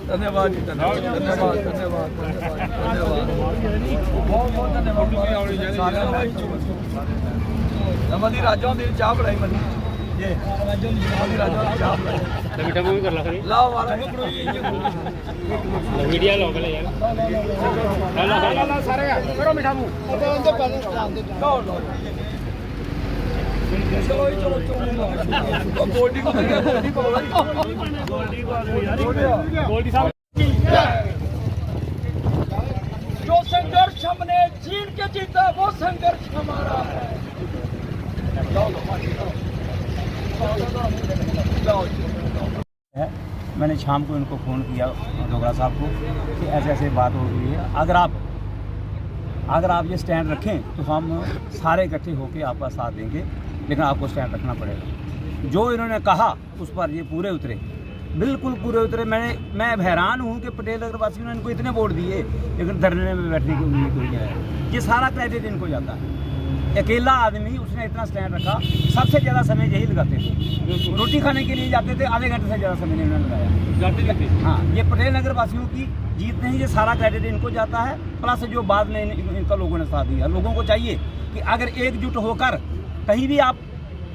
धन्यवाद जी, धन्यवाद धन्यवाद धन्यवाद धन्यवाद बहुत बहुत धन्यवाद। नमदी राजा मेरी चाह बढ़ाई मनी ये नमदी राजा चाह बढ़ाई मीठा मूवी कर ला करी लाओ वाला मीडिया लो पहले यार ला सारे करो मीठा मुंह लो चलो चलो चलो गोल्डी को गोल्डी साहब जो संघर्ष हमने छीन के जीता वो संघर्ष हमारा है। मैंने शाम को इनको फ़ोन किया डोगरा साहब को कि ऐसे ऐसे बात हो रही है, अगर आप ये स्टैंड रखें तो हम सारे इकट्ठे होकर आपका साथ देंगे, लेकिन आपको स्टैंड रखना पड़ेगा। जो इन्होंने कहा उस पर ये पूरे उतरे, बिल्कुल पूरे उतरे। मैं हैरान हूँ कि पटेल नगर वासियों ने इनको इतने वोट दिए लेकिन धरने में बैठने की उम्मीद कोई नहीं है। ये सारा क्रेडिट इनको जाता है। अकेला आदमी उसने इतना स्टैंड रखा, सबसे ज़्यादा समय यही लगाते थे। रोटी खाने के लिए जाते थे, आधे घंटे से ज़्यादा समय इन्होंने लगाया जाते थे। हाँ, ये पटेल नगर वासियों की जीत नहीं, ये सारा क्रेडिट इनको जाता है। प्लस जो बाद में इनका लोगों ने साथ दिया। लोगों को चाहिए कि अगर एकजुट होकर कहीं भी आप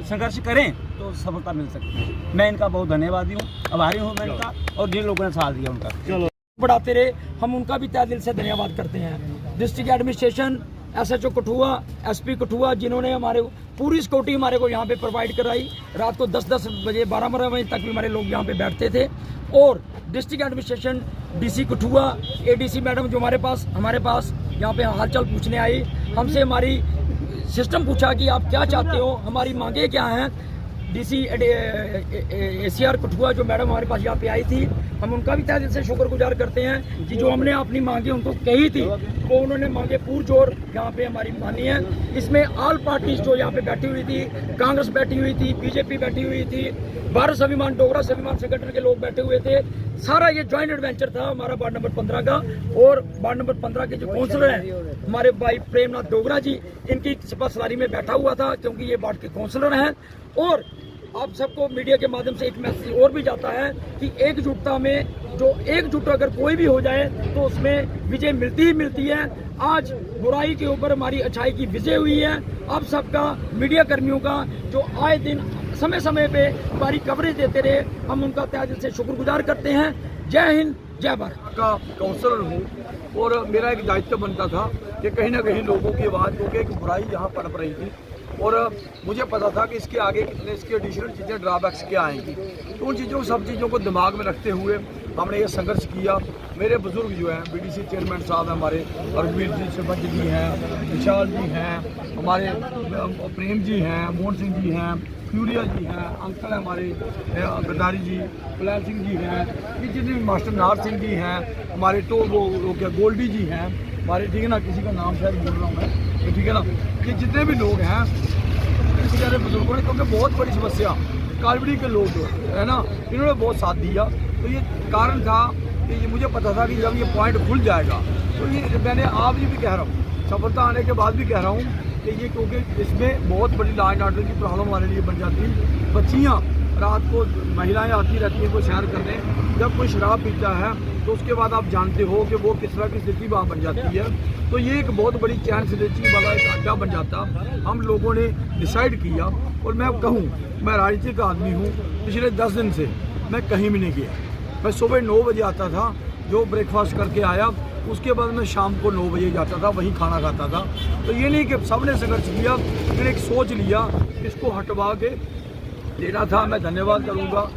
संघर्ष करें तो सफलता मिल सकती है। मैं इनका बहुत धन्यवादी हूँ, आभारी हूँ मैं इनका, और जिन लोगों ने साथ दिया उनका। चलो बढ़ाते रहे, हम उनका भी तहे दिल से धन्यवाद करते हैं। District administration, SHO Kathua, SP Kathua, जिन्होंने हमारे पूरी सिक्योरिटी हमारे को यहाँ पे प्रोवाइड कराई। रात को 10-10 बजे 12-12 बजे तक भी हमारे लोग यहाँ पे बैठते थे। और district administration, DC Kathua, ADC madam जो हमारे पास यहाँ पे हालचाल पूछने आई, हमसे हमारी सिस्टम पूछा कि आप क्या चाहते हो, हमारी मांगे क्या हैं। DC ACR कठुआ जो मैडम हमारे पास यहाँ पे आई थी, हम उनका भी तहे दिल से शुक्रगुजार करते हैं कि जो हमने अपनी मांगे उनको कही थी वो उन्होंने मांगे पुरजोर यहाँ पे हमारी मानी है। इसमें ऑल पार्टीज जो यहाँ पे बैठी हुई थी, कांग्रेस बैठी हुई थी, BJP बैठी हुई थी, भारत स्वाभिमान डोगरा स्वाभिमान संगठन के लोग बैठे हुए थे। सारा ये ज्वाइंट एडवेंचर था हमारा वार्ड नंबर 15 का। और वार्ड नंबर 15 के जो काउंसलर हैं हमारे भाई प्रेमनाथ डोगरा जी, इनकी सलारी में बैठा हुआ था क्योंकि ये वार्ड के काउंसलर हैं। और आप सबको मीडिया के माध्यम से एक मैसेज और भी जाता है कि एकजुटता में जो एकजुट अगर कोई भी हो जाए तो उसमें विजय मिलती ही मिलती है। आज बुराई के ऊपर हमारी अच्छाई की विजय हुई है। आप सबका, मीडिया कर्मियों का जो आए दिन समय समय पे हमारी कवरेज देते रहे, हम उनका तहे दिल से शुक्रगुजार करते हैं। जय हिंद, जय भारत। का काउंसलर हूँ और मेरा एक दायित्व बनता था कि कहीं ना कहीं लोगों की आवाज़, क्योंकि एक बुराई यहाँ पनप रही थी और मुझे पता था कि इसके आगे कितने इसके एडिशनल चीज़ें, ड्रॉबैक्स क्या आएंगी। तो उन चीज़ों, सब चीज़ों को दिमाग में रखते हुए हमने ये संघर्ष किया। मेरे बुजुर्ग जो हैं, BDC चेयरमैन साहब हैं हमारे, रघुवीर जी सरपंच जी हैं, विशाल जी हैं, हमारे प्रेम जी हैं, मोहन सिंह जी हैं, फ्यूरिया जी हैं, अंकल हमारे गद्दारी जी, कुलैन सिंह जी हैं, ये जितने मास्टर नार सिंह जी हैं, हमारे तो वो क्या गोल्डी जी हैं हमारे, ठीक है ना, किसी का नाम शायद बोल रहा हूँ मैं, तो ठीक है ना, ये जितने भी लोग हैं इस बेचारे बुजुर्गों ने, क्योंकि बहुत बड़ी समस्या कालवड़ी के लोग है ना, इन्होंने बहुत साथ दिया। तो ये कारण था कि ये मुझे पता था कि जब ये पॉइंट खुल जाएगा तो ये, मैंने आप भी कह रहा हूँ, सफलता आने के बाद भी कह रहा हूँ कि ये, क्योंकि इसमें बहुत बड़ी लॉ एंड ऑर्डर की प्रॉब्लम हमारे लिए बन जाती है। बच्चियाँ रात को, महिलाएं आती रहती हैं कोई सैर करने, जब कोई शराब पीता है तो उसके बाद आप जानते हो कि वो किस तरह की स्थिति वहाँ बन जाती है। तो ये एक बहुत बड़ी चैन स्नेचिंग वाला एक अड्डा बन जाता। हम लोगों ने डिसाइड किया, और मैं कहूँ, मैं राजनीतिक आदमी हूँ, पिछले 10 दिन से मैं कहीं भी नहीं गया। मैं सुबह 9 बजे आता था, जो ब्रेकफास्ट करके आया, उसके बाद मैं शाम को 9 बजे जाता था, वहीं खाना खाता था। तो ये नहीं कि सबने संघर्ष किया, मैंने एक सोच लिया, इसको हटवा के देना था। मैं धन्यवाद करूँगा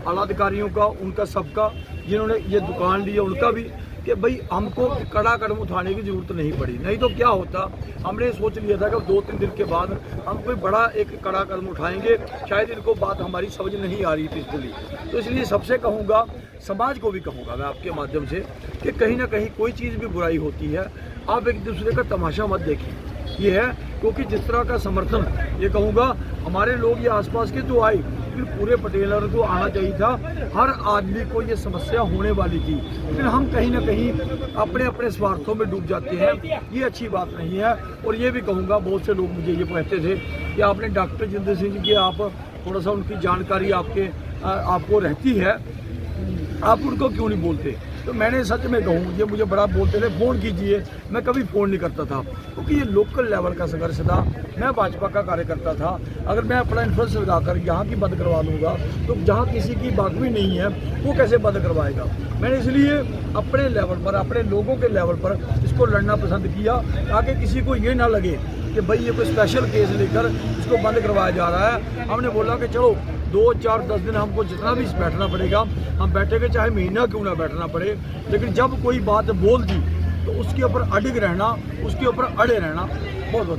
आला अधिकारियों का, उनका सबका, जिन्होंने ये दुकान ली है, उनका भी, कि भाई हमको कड़ा कदम उठाने की ज़रूरत नहीं पड़ी। नहीं तो क्या होता, हमने सोच लिया था कि 2-3 दिन के बाद हम कोई बड़ा एक कड़ा कदम उठाएंगे, शायद इनको बात हमारी समझ नहीं आ रही थी इसलिए। तो इसलिए सबसे कहूँगा, समाज को भी कहूँगा मैं आपके माध्यम से कि कहीं ना कहीं कोई चीज़ भी बुराई होती है, आप एक दूसरे का तमाशा मत देखिए। ये है क्योंकि जिस तरह का समर्थन ये कहूँगा हमारे लोग ये आसपास के तो आए, लेकिन पूरे पटेलर को आना चाहिए था। हर आदमी को ये समस्या होने वाली थी, लेकिन हम कहीं ना कहीं अपने अपने स्वार्थों में डूब जाते हैं। ये अच्छी बात नहीं है। और ये भी कहूँगा, बहुत से लोग मुझे ये कहते थे कि आपने डॉक्टर जितेंद्र सिंह जी की आप थोड़ा सा उनकी जानकारी आपको रहती है, आप उनको क्यों नहीं बोलते। तो मैंने सच में कहूँ, ये मुझे बड़ा बोलते थे फ़ोन कीजिए, मैं कभी फ़ोन नहीं करता था क्योंकि ये लोकल लेवल का संघर्ष था। मैं भाजपा का कार्यकर्ता था। अगर मैं अपना इन्फ्लुएंस लगाकर यहाँ की बंद करवा दूँगा तो जहाँ किसी की बागवी नहीं है वो कैसे बंद करवाएगा। मैंने इसलिए अपने लेवल पर, अपने लोगों के लेवल पर इसको लड़ना पसंद किया ताकि किसी को ये ना लगे कि भाई ये कोई स्पेशल केस लेकर इसको बंद करवाया जा रहा है। हमने बोला कि चलो 2, 4, 10 दिन हमको जितना भी बैठना पड़ेगा हम बैठेंगे, चाहे महीना क्यों ना बैठना पड़े, लेकिन जब कोई बात बोल दी तो उसके ऊपर अडिग रहना, उसके ऊपर अड़े रहना। बहुत बहुत